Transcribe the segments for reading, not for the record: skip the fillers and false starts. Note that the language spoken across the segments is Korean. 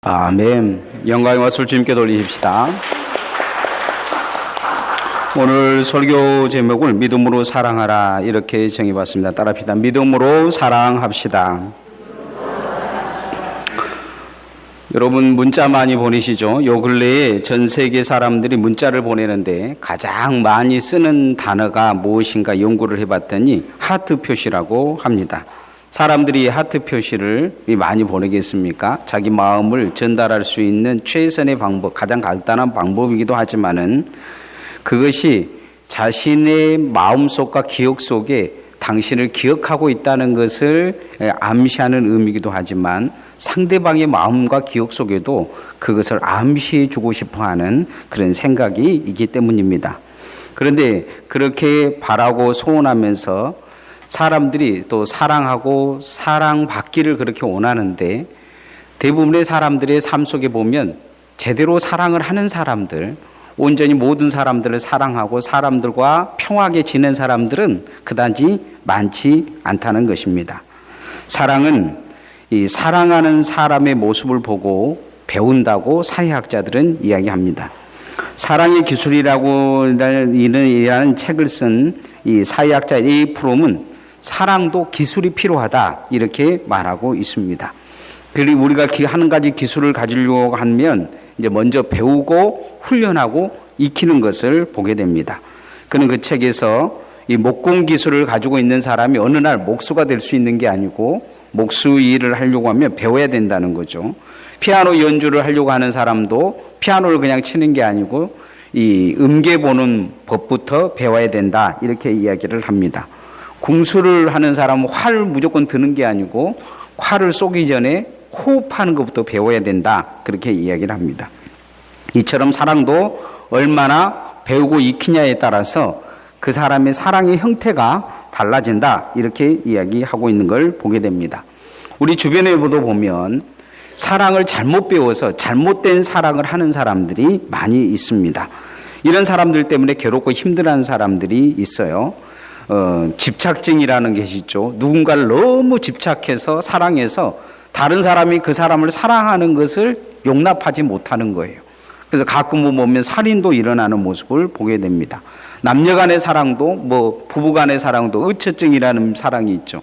아멘. 영광과 술 주님께 돌리십시다. 오늘 설교 제목을 믿음으로 사랑하라 이렇게 정해봤습니다. 따라합시다. 믿음으로 사랑합시다. 여러분 문자 많이 보내시죠? 요 근래에 전 세계 사람들이 문자를 보내는데 가장 많이 쓰는 단어가 무엇인가 연구를 해봤더니 하트 표시라고 합니다. 사람들이 하트 표시를 많이 보내겠습니까? 자기 마음을 전달할 수 있는 최선의 방법, 가장 간단한 방법이기도 하지만은 그것이 자신의 마음속과 기억 속에 당신을 기억하고 있다는 것을 암시하는 의미이기도 하지만 상대방의 마음과 기억 속에도 그것을 암시해 주고 싶어 하는 그런 생각이 있기 때문입니다. 그런데 그렇게 바라고 소원하면서 사람들이 또 사랑하고 사랑받기를 그렇게 원하는데 대부분의 사람들의 삶 속에 보면 제대로 사랑을 하는 사람들, 온전히 모든 사람들을 사랑하고 사람들과 평화하게 지낸 사람들은 그다지 많지 않다는 것입니다. 사랑은 이 사랑하는 사람의 모습을 보고 배운다고 사회학자들은 이야기합니다. 사랑의 기술이라고 이라는 책을 쓴 이 사회학자 A. 프롬은 사랑도 기술이 필요하다 이렇게 말하고 있습니다. 그리고 우리가 한 가지 기술을 가지려고 하면 이제 먼저 배우고 훈련하고 익히는 것을 보게 됩니다. 그는 그 책에서 이 목공 기술을 가지고 있는 사람이 어느 날 목수가 될 수 있는 게 아니고 목수 일을 하려고 하면 배워야 된다는 거죠. 피아노 연주를 하려고 하는 사람도 피아노를 그냥 치는 게 아니고 이 음계 보는 법부터 배워야 된다 이렇게 이야기를 합니다. 궁수를 하는 사람은 활을 무조건 드는 게 아니고 활을 쏘기 전에 호흡하는 것부터 배워야 된다 그렇게 이야기를 합니다. 이처럼 사랑도 얼마나 배우고 익히냐에 따라서 그 사람의 사랑의 형태가 달라진다 이렇게 이야기하고 있는 걸 보게 됩니다. 우리 주변에도 보면 사랑을 잘못 배워서 잘못된 사랑을 하는 사람들이 많이 있습니다. 이런 사람들 때문에 괴롭고 힘들어하는 사람들이 있어요. 집착증이라는 것이 있죠. 누군가를 너무 집착해서 사랑해서 다른 사람이 그 사람을 사랑하는 것을 용납하지 못하는 거예요. 그래서 가끔 보면 살인도 일어나는 모습을 보게 됩니다. 남녀 간의 사랑도 부부 간의 사랑도 의처증이라는 사랑이 있죠.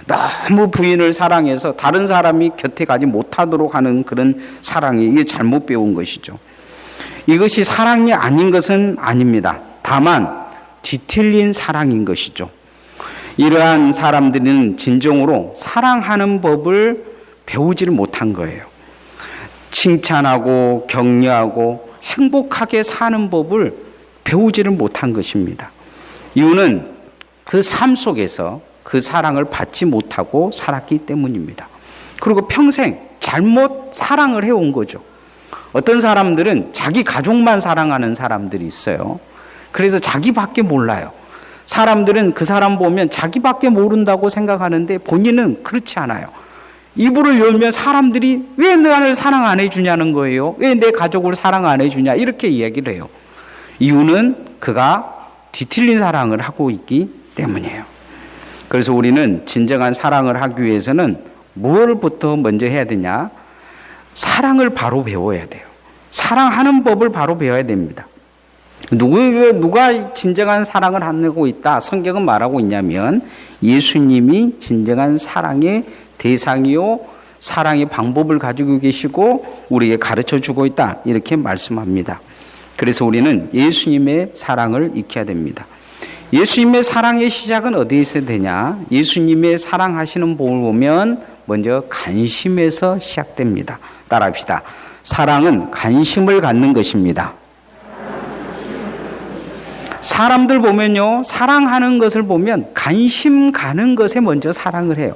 너무 부인을 사랑해서 다른 사람이 곁에 가지 못하도록 하는 그런 사랑이 이게 잘못 배운 것이죠. 이것이 사랑이 아닌 것은 아닙니다. 다만 뒤틀린 사랑인 것이죠. 이러한 사람들은 진정으로 사랑하는 법을 배우지를 못한 거예요. 칭찬하고 격려하고 행복하게 사는 법을 배우지를 못한 것입니다. 이유는 그 삶 속에서 그 사랑을 받지 못하고 살았기 때문입니다. 그리고 평생 잘못 사랑을 해온 거죠. 어떤 사람들은 자기 가족만 사랑하는 사람들이 있어요. 그래서 자기밖에 몰라요. 사람들은 그 사람 보면 자기밖에 모른다고 생각하는데 본인은 그렇지 않아요. 이불을 열면 사람들이 왜 나를 사랑 안 해주냐는 거예요. 왜 내 가족을 사랑 안 해주냐 이렇게 이야기를 해요. 이유는 그가 뒤틀린 사랑을 하고 있기 때문이에요. 그래서 우리는 진정한 사랑을 하기 위해서는 무엇부터 먼저 해야 되냐? 사랑을 바로 배워야 돼요. 사랑하는 법을 바로 배워야 됩니다. 누가 진정한 사랑을 하고 있다? 성경은 말하고 있냐면 예수님이 진정한 사랑의 대상이요 사랑의 방법을 가지고 계시고 우리에게 가르쳐 주고 있다 이렇게 말씀합니다. 그래서 우리는 예수님의 사랑을 익혀야 됩니다. 예수님의 사랑의 시작은 어디에서 되냐? 예수님의 사랑하시는 법을 보면 먼저 관심에서 시작됩니다. 따라합시다. 사랑은 관심을 갖는 것입니다. 사람들 보면요, 사랑하는 것을 보면 관심 가는 것에 먼저 사랑을 해요.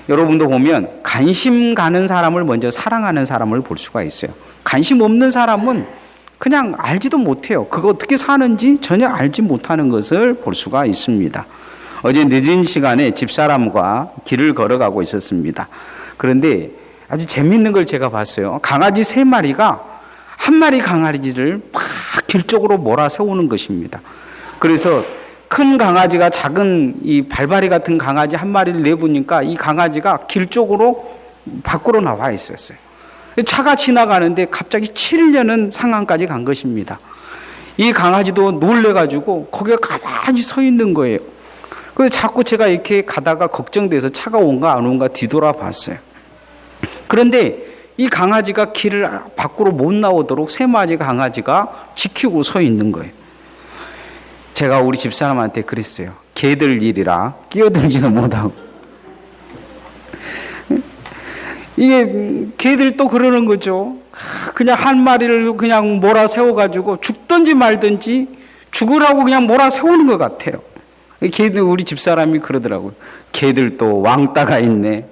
여러분도 보면 관심 가는 사람을 먼저 사랑하는 사람을 볼 수가 있어요. 관심 없는 사람은 그냥 알지도 못해요. 그거 어떻게 사는지 전혀 알지 못하는 것을 볼 수가 있습니다. 어제 늦은 시간에 집사람과 길을 걸어가고 있었습니다. 그런데 아주 재밌는 걸 제가 봤어요. 강아지 3마리가 한 마리 강아지를 막 길 쪽으로 몰아세우는 것입니다. 그래서 큰 강아지가 작은 이 발바리 같은 강아지 한 마리를 내보니까 이 강아지가 길 쪽으로 밖으로 나와 있었어요. 차가 지나가는데 갑자기 치려는 상황까지 간 것입니다. 이 강아지도 놀래가지고 거기에 가만히 서 있는 거예요. 그래서 자꾸 제가 이렇게 가다가 걱정돼서 차가 온가 안 온가 뒤돌아봤어요. 그런데 이 강아지가 길을 밖으로 못 나오도록 3마리 강아지가 지키고 서 있는 거예요. 제가 우리 집사람한테 그랬어요. 개들 일이라 끼어들지도 못하고. 이게 개들 또 그러는 거죠. 그냥 한 마리를 그냥 몰아세워가지고 죽든지 말든지 죽으라고 그냥 몰아세우는 것 같아요. 개들, 우리 집사람이 그러더라고요. 개들도 왕따가 있네.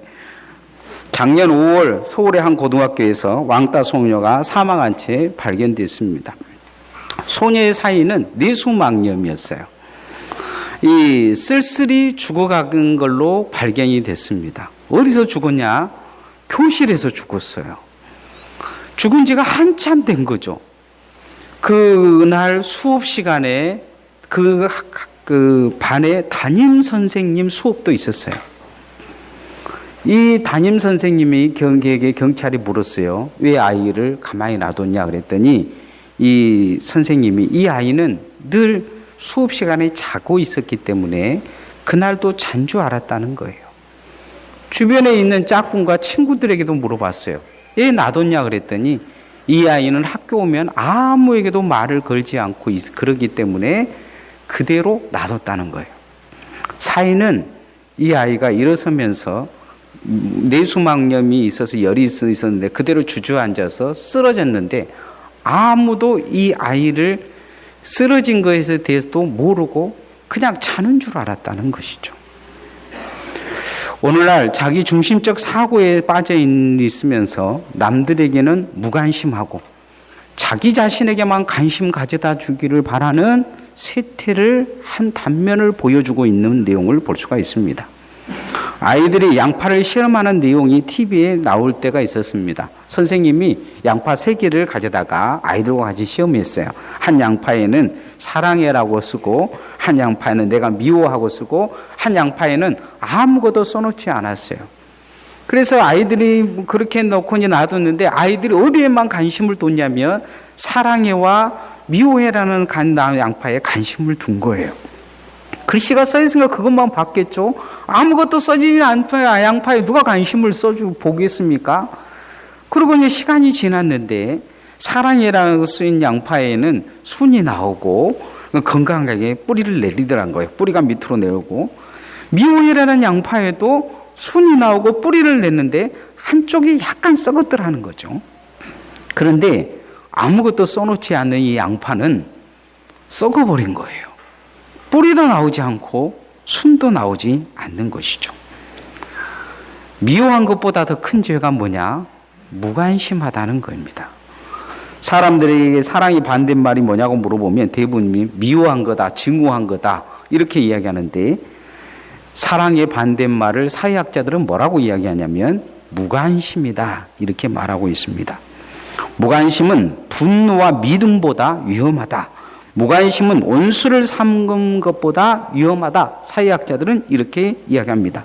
작년 5월 서울의 한 고등학교에서 왕따 소녀가 사망한 채 발견됐습니다. 소녀의 사인은 뇌수막염이었어요. 이 쓸쓸히 죽어간 걸로 발견이 됐습니다. 어디서 죽었냐? 교실에서 죽었어요. 죽은 지가 한참 된 거죠. 그날 수업 시간에 그 반에 담임 선생님 수업도 있었어요. 이 담임 선생님이 경계에게 경찰이 물었어요. 왜 아이를 가만히 놔뒀냐 그랬더니 이 선생님이 이 아이는 늘 수업 시간에 자고 있었기 때문에 그날도 잔 줄 알았다는 거예요. 주변에 있는 짝꿍과 친구들에게도 물어봤어요. 왜 놔뒀냐 그랬더니 이 아이는 학교 오면 아무에게도 말을 걸지 않고 그러기 때문에 그대로 놔뒀다는 거예요. 사인은 이 아이가 일어서면서 뇌수막염이 있어서 열이 있었는데 그대로 주저앉아서 쓰러졌는데 아무도 이 아이를 쓰러진 것에 대해서도 모르고 그냥 자는 줄 알았다는 것이죠. 오늘날 자기 중심적 사고에 빠져 있으면서 남들에게는 무관심하고 자기 자신에게만 관심 가져다 주기를 바라는 쇠퇴를 한 단면을 보여주고 있는 내용을 볼 수가 있습니다. 아이들이 양파를 시험하는 내용이 TV에 나올 때가 있었습니다. 선생님이 양파 3개를 가져다가 아이들과 같이 시험했어요. 한 양파에는 사랑해라고 쓰고 한 양파에는 내가 미워하고 쓰고 한 양파에는 아무것도 써놓지 않았어요. 그래서 아이들이 그렇게 넣고 놔뒀는데 아이들이 어디에만 관심을 뒀냐면 사랑해와 미워해라는 양파에 관심을 둔 거예요. 글씨가 써있으니까 그것만 봤겠죠. 아무것도 써지지 않은 양파에 누가 관심을 써주고 보겠습니까? 그러고 이제 시간이 지났는데 사랑이라고 쓰인 양파에는 순이 나오고 건강하게 뿌리를 내리더란 거예요. 뿌리가 밑으로 내려오고 미워해라는 양파에도 순이 나오고 뿌리를 냈는데 한쪽이 약간 썩었더라는 거죠. 그런데 아무것도 써놓지 않는 이 양파는 썩어버린 거예요. 뿌리도 나오지 않고 순도 나오지 않는 것이죠. 미워한 것보다 더 큰 죄가 뭐냐? 무관심하다는 겁니다. 사람들에게 사랑이 반대말이 뭐냐고 물어보면 대부분이 미워한 거다, 증오한 거다 이렇게 이야기하는데 사랑의 반대말을 사회학자들은 뭐라고 이야기하냐면 무관심이다 이렇게 말하고 있습니다. 무관심은 분노와 믿음보다 위험하다. 무관심은 온수를 삼는 것보다 위험하다. 사회학자들은 이렇게 이야기합니다.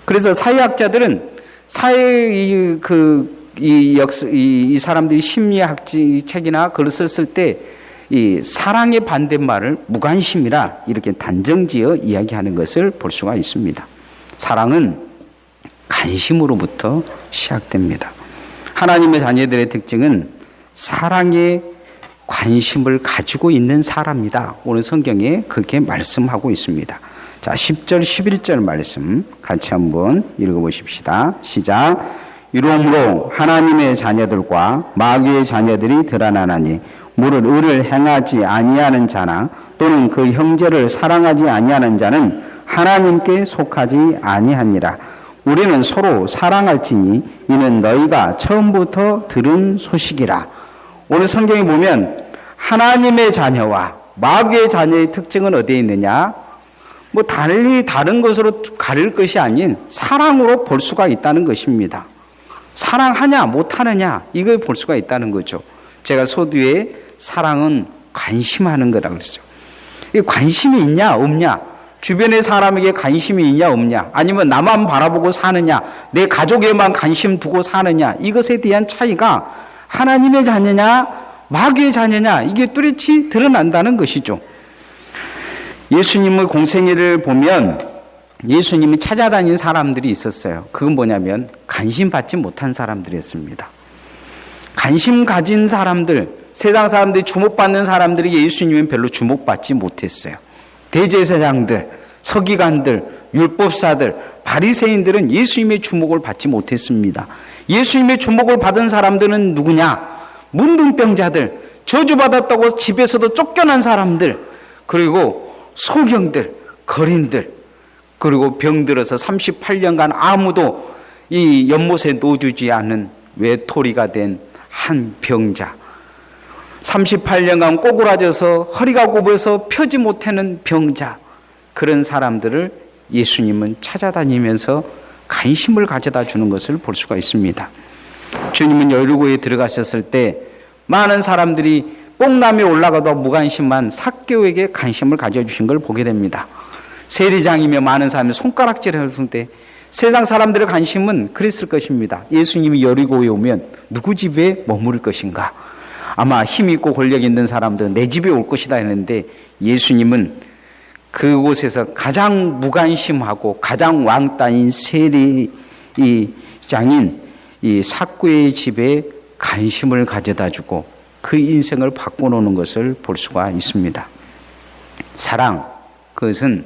그래서 사회학자들은 이 사람들이 심리학 책이나 글을 썼을 때 이 사랑의 반대말을 무관심이라 이렇게 단정지어 이야기하는 것을 볼 수가 있습니다. 사랑은 관심으로부터 시작됩니다. 하나님의 자녀들의 특징은 사랑의 관심을 가지고 있는 사람이다. 오늘 성경에 그렇게 말씀하고 있습니다. 자, 10절, 11절 말씀 같이 한번 읽어보십시다. 시작. 이러므로 하나님의 자녀들과 마귀의 자녀들이 드러나나니 무릇 의를 행하지 아니하는 자나 또는 그 형제를 사랑하지 아니하는 자는 하나님께 속하지 아니하니라. 우리는 서로 사랑할지니 이는 너희가 처음부터 들은 소식이라. 오늘 성경에 보면 하나님의 자녀와 마귀의 자녀의 특징은 어디에 있느냐? 뭐 달리 다른 것으로 가릴 것이 아닌 사랑으로 볼 수가 있다는 것입니다. 사랑하냐 못하느냐 이걸 볼 수가 있다는 거죠. 제가 서두에 사랑은 관심하는 거라고 그랬죠. 관심이 있냐 없냐 주변의 사람에게 관심이 있냐 없냐, 아니면 나만 바라보고 사느냐, 내 가족에만 관심 두고 사느냐, 이것에 대한 차이가 하나님의 자녀냐 마귀의 자녀냐, 이게 뚜렷이 드러난다는 것이죠. 예수님의 공생애를 보면 예수님이 찾아다니는 사람들이 있었어요. 그건 뭐냐면 관심 받지 못한 사람들이었습니다. 관심 가진 사람들, 세상 사람들이 주목받는 사람들이 예수님은 별로 주목받지 못했어요. 대제사장들, 서기관들, 율법사들, 바리새인들은 예수님의 주목을 받지 못했습니다. 예수님의 주목을 받은 사람들은 누구냐? 문둥병자들, 저주받았다고 집에서도 쫓겨난 사람들, 그리고 소경들, 거린들, 그리고 병들어서 38년간 아무도 이 연못에 놓아주지 않은 외톨이가 된 한 병자, 38년간 꼬꾸라져서 허리가 굽어서 펴지 못하는 병자, 그런 사람들을 예수님은 찾아다니면서 관심을 가져다 주는 것을 볼 수가 있습니다. 주님은 여리고에 들어가셨을 때 많은 사람들이 뽕남에 올라가도 무관심한 삭개오에게 관심을 가져주신 걸 보게 됩니다. 세리장이며 많은 사람이 손가락질을 했을 때 세상 사람들의 관심은 그랬을 것입니다. 예수님이 여리고에 오면 누구 집에 머무를 것인가? 아마 힘 있고 권력 있는 사람들은 내 집에 올 것이다 했는데, 예수님은 그곳에서 가장 무관심하고 가장 왕따인 세리장인 이 삭개오의 집에 관심을 가져다 주고 그 인생을 바꿔놓는 것을 볼 수가 있습니다. 사랑, 그것은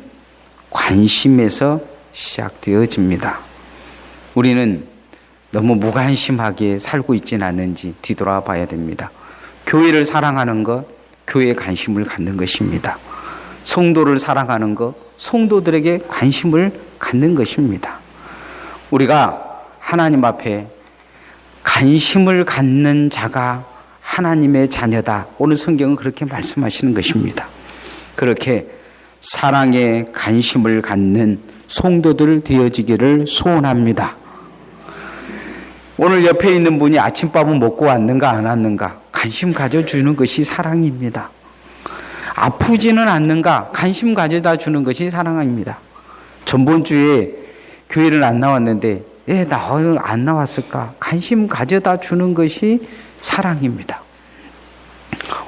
관심에서 시작되어집니다. 우리는 너무 무관심하게 살고 있지는 않는지 뒤돌아봐야 됩니다. 교회를 사랑하는 것, 교회에 관심을 갖는 것입니다. 성도를 사랑하는 것, 성도들에게 관심을 갖는 것입니다. 우리가 하나님 앞에 관심을 갖는 자가 하나님의 자녀다. 오늘 성경은 그렇게 말씀하시는 것입니다. 그렇게 사랑에 관심을 갖는 성도들 되어지기를 소원합니다. 오늘 옆에 있는 분이 아침밥은 먹고 왔는가 안 왔는가 관심 가져주는 것이 사랑입니다. 아프지는 않는가 관심 가져다 주는 것이 사랑입니다. 전번 주에 교회를 안 나왔는데 왜 나 안 나왔을까? 관심 가져다 주는 것이 사랑입니다.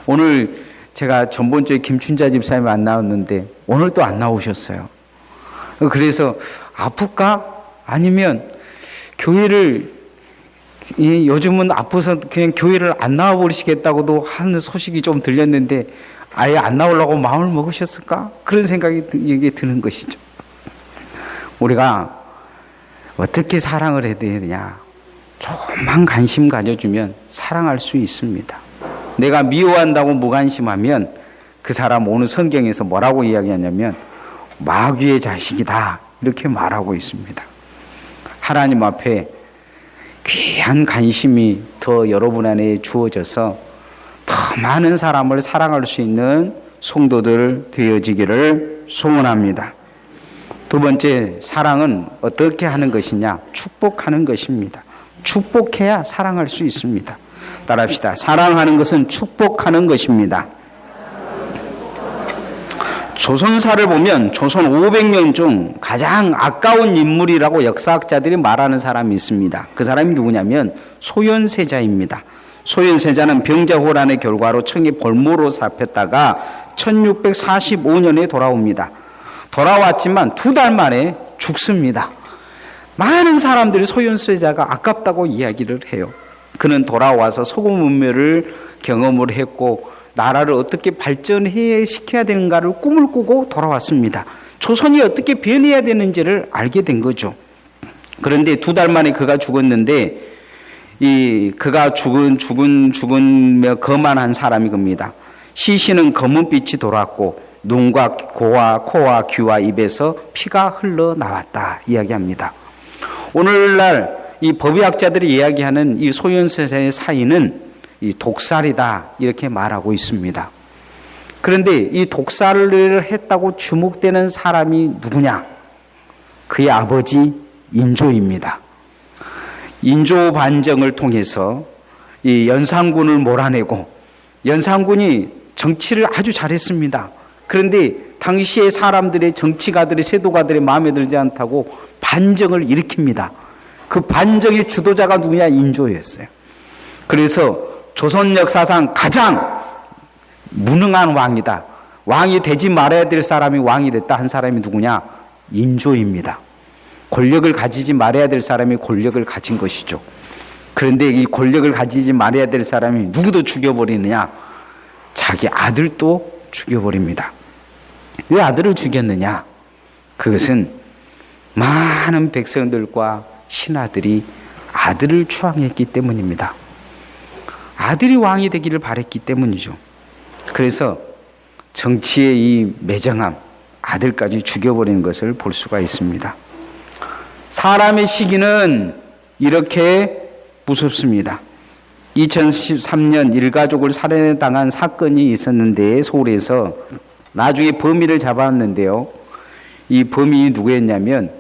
오늘 제가 전번 주에 김춘자 집사님 안 나왔는데 오늘 또 안 나오셨어요. 그래서 아플까? 아니면 교회를 요즘은 아파서 그냥 교회를 안 나와버리시겠다고도 하는 소식이 좀 들렸는데 아예 안 나오려고 마음을 먹으셨을까? 그런 생각이 이게 드는 것이죠. 우리가 어떻게 사랑을 해야 되느냐? 조금만 관심 가져주면 사랑할 수 있습니다. 내가 미워한다고 무관심하면 그 사람 오늘 성경에서 뭐라고 이야기하냐면 마귀의 자식이다, 이렇게 말하고 있습니다. 하나님 앞에 귀한 관심이 더 여러분 안에 주어져서 더 많은 사람을 사랑할 수 있는 성도들 되어지기를 소원합니다. 두 번째, 사랑은 어떻게 하는 것이냐? 축복하는 것입니다. 축복해야 사랑할 수 있습니다. 따라합시다. 사랑하는 것은 축복하는 것입니다. 조선사를 보면 조선 500년 중 가장 아까운 인물이라고 역사학자들이 말하는 사람이 있습니다. 그 사람이 누구냐면 소현세자입니다. 소현세자는 병자호란의 결과로 청에 벌모로 잡혔다가 1645년에 돌아옵니다. 돌아왔지만 2달 만에 죽습니다. 많은 사람들이 소현세자가 아깝다고 이야기를 해요. 그는 돌아와서 소금 문명을 경험을 했고 나라를 어떻게 발전시켜야 되는가를 꿈을 꾸고 돌아왔습니다. 조선이 어떻게 변해야 되는지를 알게 된 거죠. 그런데 2달 만에 그가 죽었는데 그가 죽은 거만한 사람이 겁니다. 시신은 검은빛이 돌았고 눈과 코와 귀와 입에서 피가 흘러나왔다 이야기합니다. 오늘날 이 법의학자들이 이야기하는 이 소현세자의 사인은 이 독살이다 이렇게 말하고 있습니다. 그런데 이 독살을 했다고 주목되는 사람이 누구냐? 그의 아버지 인조입니다. 인조 반정을 통해서 이 연산군을 몰아내고, 연산군이 정치를 아주 잘했습니다. 그런데 당시의 사람들의 정치가들의 세도가들의 마음에 들지 않다고 반정을 일으킵니다. 그 반정의 주도자가 누구냐? 인조였어요. 그래서 조선 역사상 가장 무능한 왕이다. 왕이 되지 말아야 될 사람이 왕이 됐다 한 사람이 누구냐? 인조입니다. 권력을 가지지 말아야 될 사람이 권력을 가진 것이죠. 그런데 이 권력을 가지지 말아야 될 사람이 누구도 죽여버리느냐? 자기 아들도 죽여버립니다. 왜 아들을 죽였느냐? 그것은 많은 백성들과 신하들이 아들을 추앙했기 때문입니다. 아들이 왕이 되기를 바랬기 때문이죠. 그래서 정치의 이 매정함, 아들까지 죽여버리는 것을 볼 수가 있습니다. 사람의 시기는 이렇게 무섭습니다. 2013년 일가족을 살해당한 사건이 있었는데 서울에서 나중에 범인을 잡았는데요. 이 범인이 누구였냐면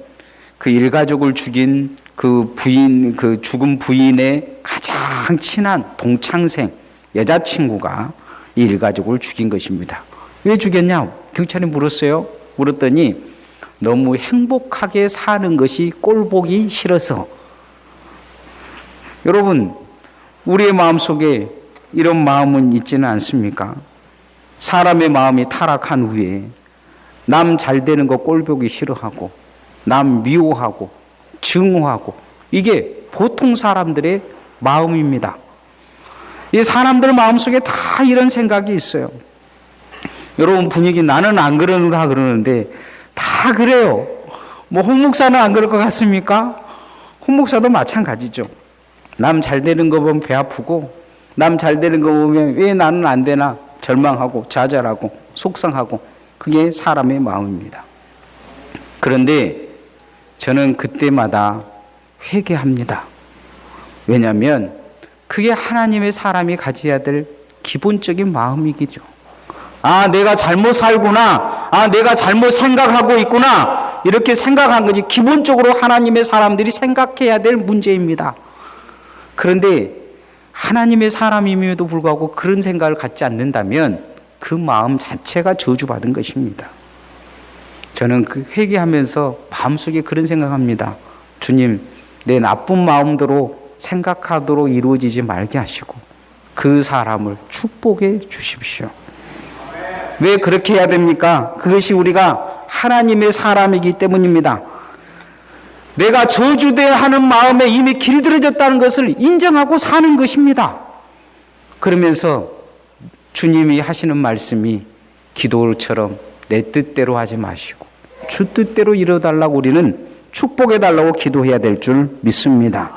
그 일가족을 죽인 그 부인, 그 죽은 부인의 가장 친한 동창생 여자친구가 이 일가족을 죽인 것입니다. 왜 죽였냐? 경찰이 물었어요. 물었더니 너무 행복하게 사는 것이 꼴보기 싫어서. 여러분, 우리의 마음속에 이런 마음은 있지는 않습니까? 사람의 마음이 타락한 후에 남 잘 되는 거 꼴보기 싫어하고 남 미워하고 증오하고 이게 보통 사람들의 마음입니다. 이 사람들 마음속에 다 이런 생각이 있어요. 여러분 분위기 나는 안 그러느라 그러는데 다 그래요. 뭐 홍 목사는 안 그럴 것 같습니까? 홍 목사도 마찬가지죠. 남 잘 되는 거 보면 배 아프고 남 잘 되는 거 보면 왜 나는 안 되나 절망하고 좌절하고 속상하고 그게 사람의 마음입니다. 그런데 저는 그때마다 회개합니다. 왜냐하면 그게 하나님의 사람이 가져야 될 기본적인 마음이기죠. 아, 내가 잘못 살구나. 아, 내가 잘못 생각하고 있구나. 이렇게 생각한 거지. 기본적으로 하나님의 사람들이 생각해야 될 문제입니다. 그런데 하나님의 사람임에도 불구하고 그런 생각을 갖지 않는다면 그 마음 자체가 저주받은 것입니다. 저는 그 회개하면서 마음속에 그런 생각합니다. 주님, 내 나쁜 마음대로 생각하도록 이루어지지 말게 하시고 그 사람을 축복해 주십시오. 왜 그렇게 해야 됩니까? 그것이 우리가 하나님의 사람이기 때문입니다. 내가 저주되어 하는 마음에 이미 길들여졌다는 것을 인정하고 사는 것입니다. 그러면서 주님이 하시는 말씀이 기도처럼 내 뜻대로 하지 마시고 주 뜻대로 이뤄달라고 우리는 축복해달라고 기도해야 될 줄 믿습니다.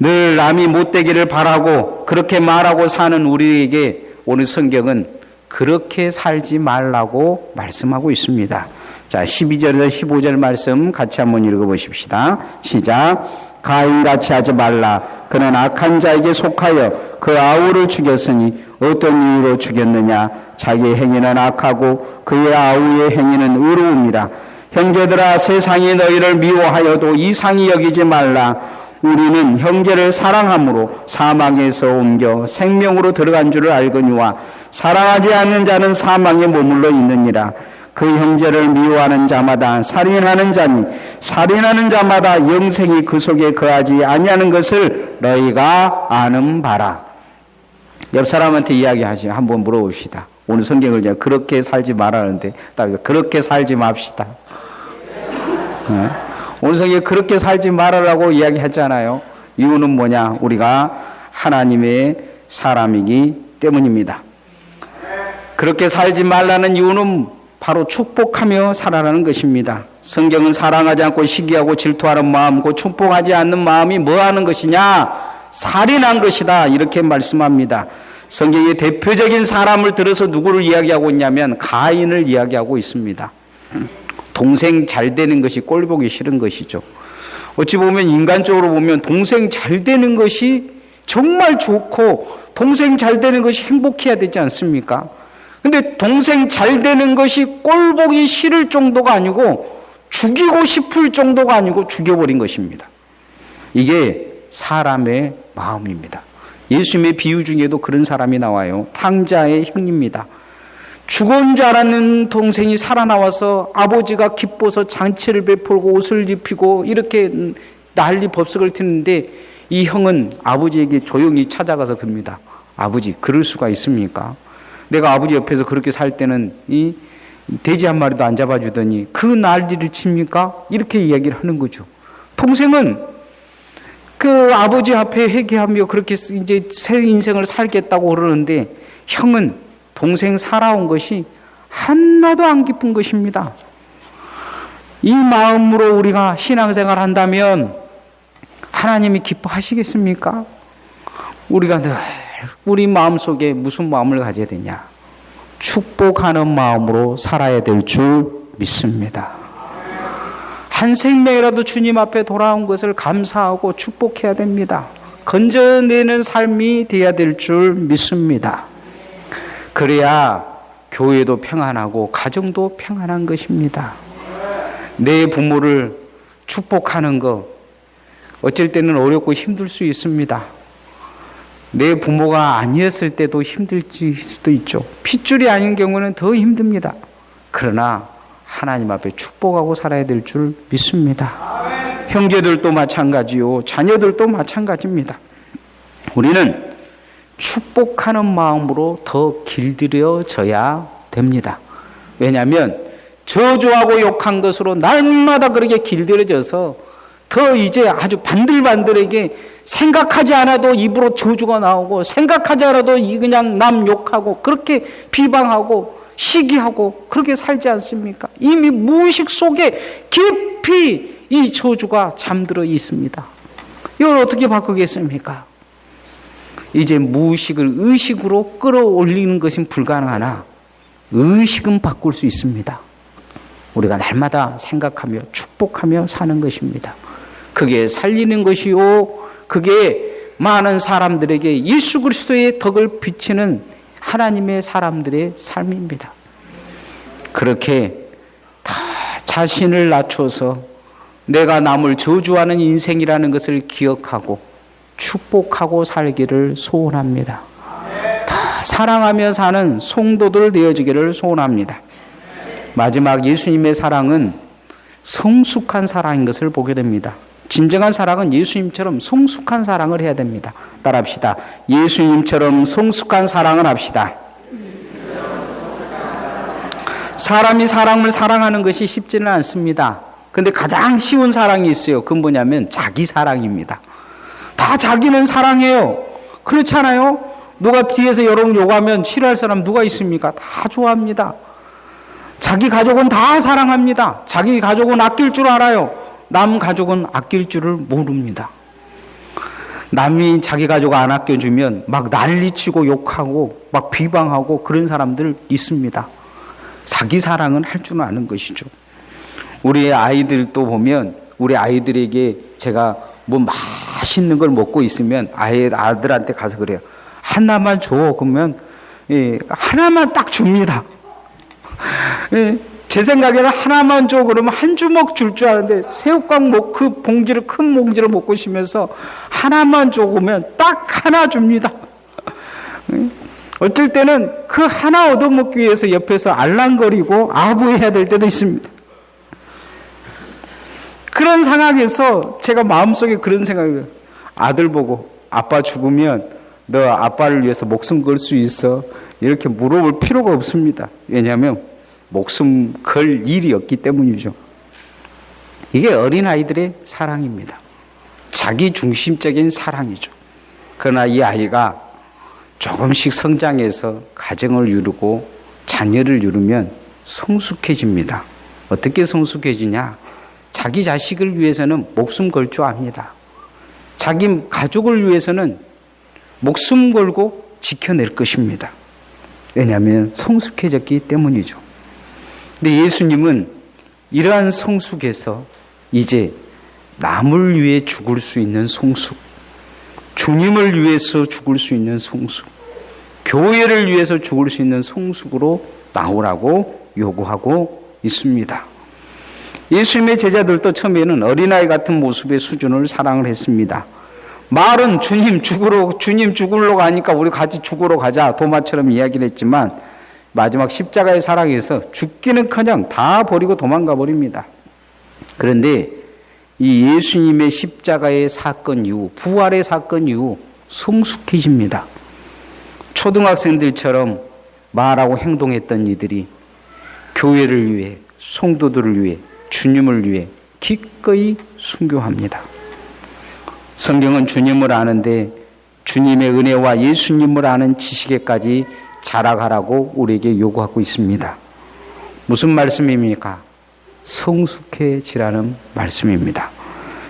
늘 남이 못되기를 바라고 그렇게 말하고 사는 우리에게 오늘 성경은 그렇게 살지 말라고 말씀하고 있습니다. 자, 12절에서 15절 말씀 같이 한번 읽어보십시다. 시작. 가인같이 하지 말라. 그는 악한 자에게 속하여 그 아우를 죽였으니 어떤 이유로 죽였느냐? 자기의 행위는 악하고 그의 아우의 행위는 의로움이라. 형제들아, 세상이 너희를 미워하여도 이상히 여기지 말라. 우리는 형제를 사랑함으로 사망에서 옮겨 생명으로 들어간 줄을 알거니와 사랑하지 않는 자는 사망에 머물러 있느니라. 그 형제를 미워하는 자마다 살인하는 자니 살인하는 자마다 영생이 그 속에 거하지 아니하는 것을 너희가 아는 바라. 옆 사람한테 이야기하지 한번 물어봅시다. 오늘 성경을 그냥 그렇게 살지 말라는데 딱 그렇게 살지 맙시다. 네? 오늘 성경에 그렇게 살지 말으라고 이야기했잖아요. 이유는 뭐냐? 우리가 하나님의 사람이기 때문입니다. 그렇게 살지 말라는 이유는 바로 축복하며 살아라는 것입니다. 성경은 사랑하지 않고 시기하고 질투하는 마음고 축복하지 않는 마음이 뭐 하는 것이냐? 살인한 것이다. 이렇게 말씀합니다. 성경의 대표적인 사람을 들어서 누구를 이야기하고 있냐면 가인을 이야기하고 있습니다. 동생 잘 되는 것이 꼴보기 싫은 것이죠. 어찌 보면 인간적으로 보면 동생 잘 되는 것이 정말 좋고 동생 잘 되는 것이 행복해야 되지 않습니까? 근데 동생 잘 되는 것이 꼴보기 싫을 정도가 아니고 죽이고 싶을 정도가 아니고 죽여버린 것입니다. 이게 사람의 마음입니다. 예수님의 비유 중에도 그런 사람이 나와요. 탕자의 형입니다. 죽은 줄 알았는 동생이 살아나와서 아버지가 기뻐서 잔치를 베풀고 옷을 입히고 이렇게 난리 법석을 트는데 이 형은 아버지에게 조용히 찾아가서 그럽니다. 아버지, 그럴 수가 있습니까? 내가 아버지 옆에서 그렇게 살 때는 이 돼지 한 마리도 안 잡아주더니 그 난리를 칩니까? 이렇게 이야기를 하는 거죠. 동생은 그 아버지 앞에 회개하며 그렇게 이제 새 인생을 살겠다고 그러는데 형은 동생 살아온 것이 하나도 안 기쁜 것입니다. 이 마음으로 우리가 신앙생활 한다면 하나님이 기뻐하시겠습니까? 우리가 늘 우리 마음속에 무슨 마음을 가져야 되냐? 축복하는 마음으로 살아야 될 줄 믿습니다. 한 생명이라도 주님 앞에 돌아온 것을 감사하고 축복해야 됩니다. 건져내는 삶이 되어야 될 줄 믿습니다. 그래야 교회도 평안하고 가정도 평안한 것입니다. 내 부모를 축복하는 것 어쩔 때는 어렵고 힘들 수 있습니다. 내 부모가 아니었을 때도 힘들 수도 있죠. 핏줄이 아닌 경우는 더 힘듭니다. 그러나 하나님 앞에 축복하고 살아야 될 줄 믿습니다. 형제들도 마찬가지요. 자녀들도 마찬가지입니다. 우리는 축복하는 마음으로 더 길들여져야 됩니다. 왜냐하면 저주하고 욕한 것으로 날마다 그렇게 길들여져서 더 이제 아주 반들반들에게 생각하지 않아도 입으로 저주가 나오고 생각하지 않아도 그냥 남 욕하고 그렇게 비방하고 시기하고 그렇게 살지 않습니까? 이미 무의식 속에 깊이 이 저주가 잠들어 있습니다. 이걸 어떻게 바꾸겠습니까? 이제 무의식을 의식으로 끌어올리는 것은 불가능하나 의식은 바꿀 수 있습니다. 우리가 날마다 생각하며 축복하며 사는 것입니다. 그게 살리는 것이요, 그게 많은 사람들에게 예수 그리스도의 덕을 비치는 하나님의 사람들의 삶입니다. 그렇게 다 자신을 낮춰서 내가 남을 저주하는 인생이라는 것을 기억하고 축복하고 살기를 소원합니다. 다 사랑하며 사는 성도들 되어지기를 소원합니다. 마지막 예수님의 사랑은 성숙한 사랑인 것을 보게 됩니다. 진정한 사랑은 예수님처럼 성숙한 사랑을 해야 됩니다. 따라합시다. 예수님처럼 성숙한 사랑을 합시다. 사람이 사람을 사랑하는 것이 쉽지는 않습니다. 근데 가장 쉬운 사랑이 있어요. 그건 뭐냐면 자기 사랑입니다. 다 자기는 사랑해요. 그렇지 않아요? 누가 뒤에서 여러분 욕하면 싫어할 사람 누가 있습니까? 다 좋아합니다. 자기 가족은 다 사랑합니다. 자기 가족은 아낄 줄 알아요. 남 가족은 아낄 줄을 모릅니다. 남이 자기 가족 안 아껴주면 막 난리치고 욕하고 막 비방하고 그런 사람들 있습니다. 자기 사랑은 할 줄 아는 것이죠. 우리 아이들도 보면 우리 아이들에게 제가 뭐 맛있는 걸 먹고 있으면 아들한테 가서 그래요. 하나만 줘. 그러면 하나만 딱 줍니다. 제 생각에는 하나만 줘 그러면 한 주먹 줄 줄 아는데 새우깡 그 봉지를 큰 봉지를 먹고 싶으면서 하나만 줘 그러면 딱 하나 줍니다. 어쩔 때는 그 하나 얻어먹기 위해서 옆에서 알랑거리고 아부해야 될 때도 있습니다. 그런 상황에서 제가 마음속에 그런 생각이 아들 보고 아빠 죽으면 너 아빠를 위해서 목숨 걸 수 있어? 이렇게 물어볼 필요가 없습니다. 왜냐하면 목숨 걸 일이 없기 때문이죠. 이게 어린아이들의 사랑입니다. 자기 중심적인 사랑이죠. 그러나 이 아이가 조금씩 성장해서 가정을 이루고 자녀를 이루면 성숙해집니다. 어떻게 성숙해지냐? 자기 자식을 위해서는 목숨 걸 줄 압니다. 자기 가족을 위해서는 목숨 걸고 지켜낼 것입니다. 왜냐하면 성숙해졌기 때문이죠. 근데 예수님은 이러한 성숙에서 이제 남을 위해 죽을 수 있는 성숙, 주님을 위해서 죽을 수 있는 성숙, 교회를 위해서 죽을 수 있는 성숙으로 나오라고 요구하고 있습니다. 예수님의 제자들도 처음에는 어린아이 같은 모습의 수준을 사랑을 했습니다. 말은 주님 죽으러 가니까 우리 같이 죽으러 가자 도마처럼 이야기를 했지만 마지막 십자가의 사랑에서 죽기는커녕 다 버리고 도망가 버립니다. 그런데 이 예수님의 십자가의 사건 이후, 부활의 사건 이후 성숙해집니다. 초등학생들처럼 말하고 행동했던 이들이 교회를 위해, 성도들을 위해, 주님을 위해 기꺼이 순교합니다. 성경은 주님을 아는데 주님의 은혜와 예수님을 아는 지식에까지 자라가라고 우리에게 요구하고 있습니다. 무슨 말씀입니까? 성숙해지라는 말씀입니다.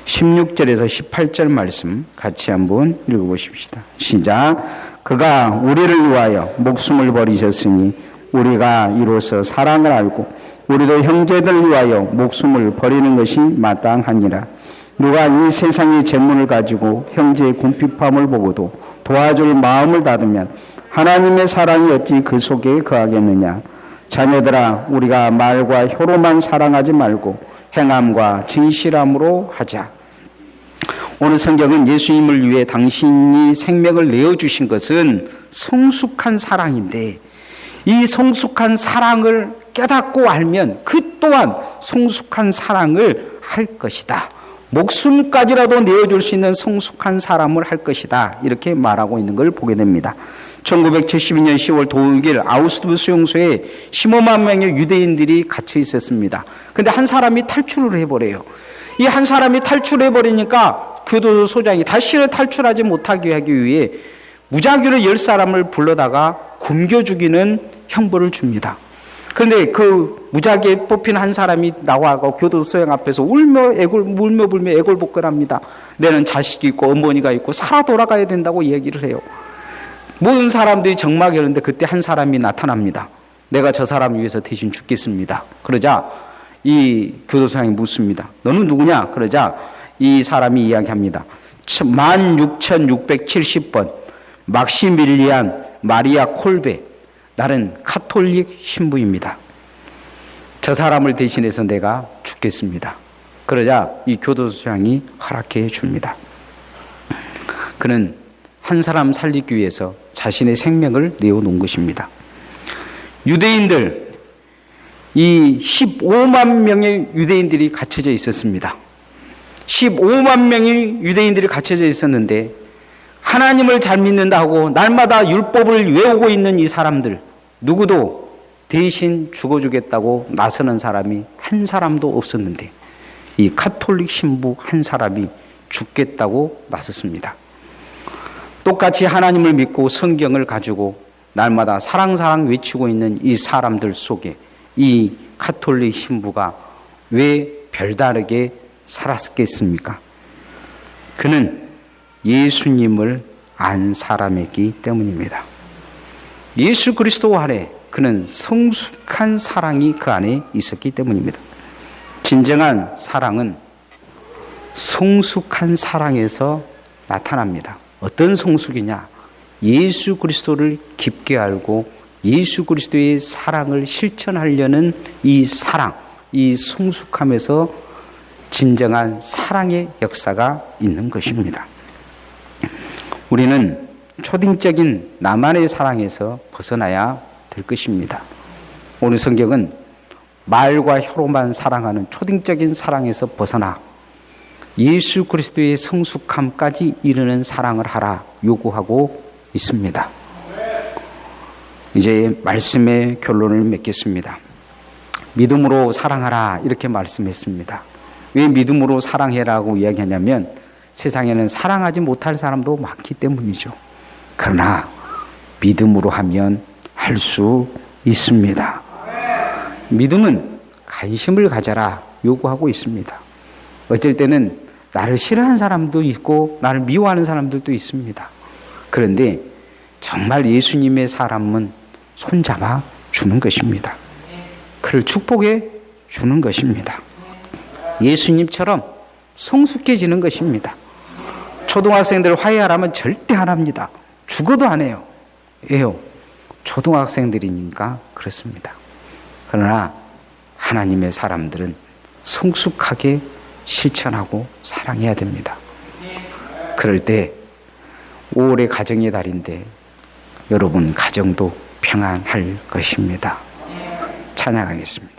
16절에서 18절 말씀 같이 한번 읽어보십시다. 시작. 그가 우리를 위하여 목숨을 버리셨으니 우리가 이로써 사랑을 알고 우리도 형제들을 위하여 목숨을 버리는 것이 마땅하니라. 누가 이 세상의 재물을 가지고 형제의 궁핍함을 보고도 도와줄 마음을 닫으면 하나님의 사랑이 어찌 그 속에 거하겠느냐. 자녀들아, 우리가 말과 혀로만 사랑하지 말고 행함과 진실함으로 하자. 오늘 성경은 예수님을 위해 당신이 생명을 내어주신 것은 성숙한 사랑인데, 이 성숙한 사랑을 깨닫고 알면 그 또한 성숙한 사랑을 할 것이다. 목숨까지라도 내어줄 수 있는 성숙한 사람을 할 것이다. 이렇게 말하고 있는 걸 보게 됩니다. 1972년 10월 독일 아우슈비츠 수용소에 15만 명의 유대인들이 갇혀 있었습니다. 그런데 한 사람이 탈출을 해버려요. 이 한 사람이 탈출해버리니까 교도소 소장이 다시는 탈출하지 못하게 하기 위해 무작위로 10사람을 불러다가 굶겨 죽이는 형벌을 줍니다. 그런데 그 무작위에 뽑힌 한 사람이 나와서 교도소 소장 앞에서 울며 불며 애골복걸합니다. 내는 자식이 있고 어머니가 있고 살아 돌아가야 된다고 얘기를 해요. 모든 사람들이 적막이었는데 그때 한 사람이 나타납니다. 내가 저 사람 위해서 대신 죽겠습니다. 그러자 이 교도소장이 묻습니다. 너는 누구냐? 그러자 이 사람이 이야기합니다. 16,670번 막시밀리안 마리아 콜베, 나는 카톨릭 신부입니다. 저 사람을 대신해서 내가 죽겠습니다. 그러자 이 교도소장이 허락해 줍니다. 그는 한 사람 살리기 위해서 자신의 생명을 내어놓은 것입니다. 유대인들, 이 15만 명의 유대인들이 갇혀져 있었습니다. 15만 명의 유대인들이 갇혀져 있었는데 하나님을 잘 믿는다 하고 날마다 율법을 외우고 있는 이 사람들, 누구도 대신 죽어주겠다고 나서는 사람이 한 사람도 없었는데 이 카톨릭 신부 한 사람이 죽겠다고 나섰습니다. 똑같이 하나님을 믿고 성경을 가지고 날마다 사랑 외치고 있는 이 사람들 속에 이 카톨릭 신부가 왜 별다르게 살았겠습니까? 그는 예수님을 안 사람이기 때문입니다. 예수 그리스도 안에 그는 성숙한 사랑이 그 안에 있었기 때문입니다. 진정한 사랑은 성숙한 사랑에서 나타납니다. 어떤 성숙이냐? 예수 그리스도를 깊게 알고 예수 그리스도의 사랑을 실천하려는 이 사랑, 이 성숙함에서 진정한 사랑의 역사가 있는 것입니다. 우리는 초딩적인 나만의 사랑에서 벗어나야 될 것입니다. 오늘 성경은 말과 혀로만 사랑하는 초딩적인 사랑에서 벗어나 예수 그리스도의 성숙함까지 이르는 사랑을 하라 요구하고 있습니다. 이제 말씀의 결론을 맺겠습니다. 믿음으로 사랑하라 이렇게 말씀했습니다. 왜 믿음으로 사랑해라고 이야기하냐면 세상에는 사랑하지 못할 사람도 많기 때문이죠. 그러나 믿음으로 하면 할 수 있습니다. 믿음은 관심을 가져라 요구하고 있습니다. 어쩔 때는 나를 싫어하는 사람도 있고 나를 미워하는 사람들도 있습니다. 그런데 정말 예수님의 사람은 손잡아 주는 것입니다. 그를 축복해 주는 것입니다. 예수님처럼 성숙해지는 것입니다. 초등학생들 화해하라면 절대 안 합니다. 죽어도 안 해요. 왜요? 초등학생들이니까 그렇습니다. 그러나 하나님의 사람들은 성숙하게 실천하고 사랑해야 됩니다. 그럴 때 5월의 가정의 달인데 여러분 가정도 평안할 것입니다. 찬양하겠습니다.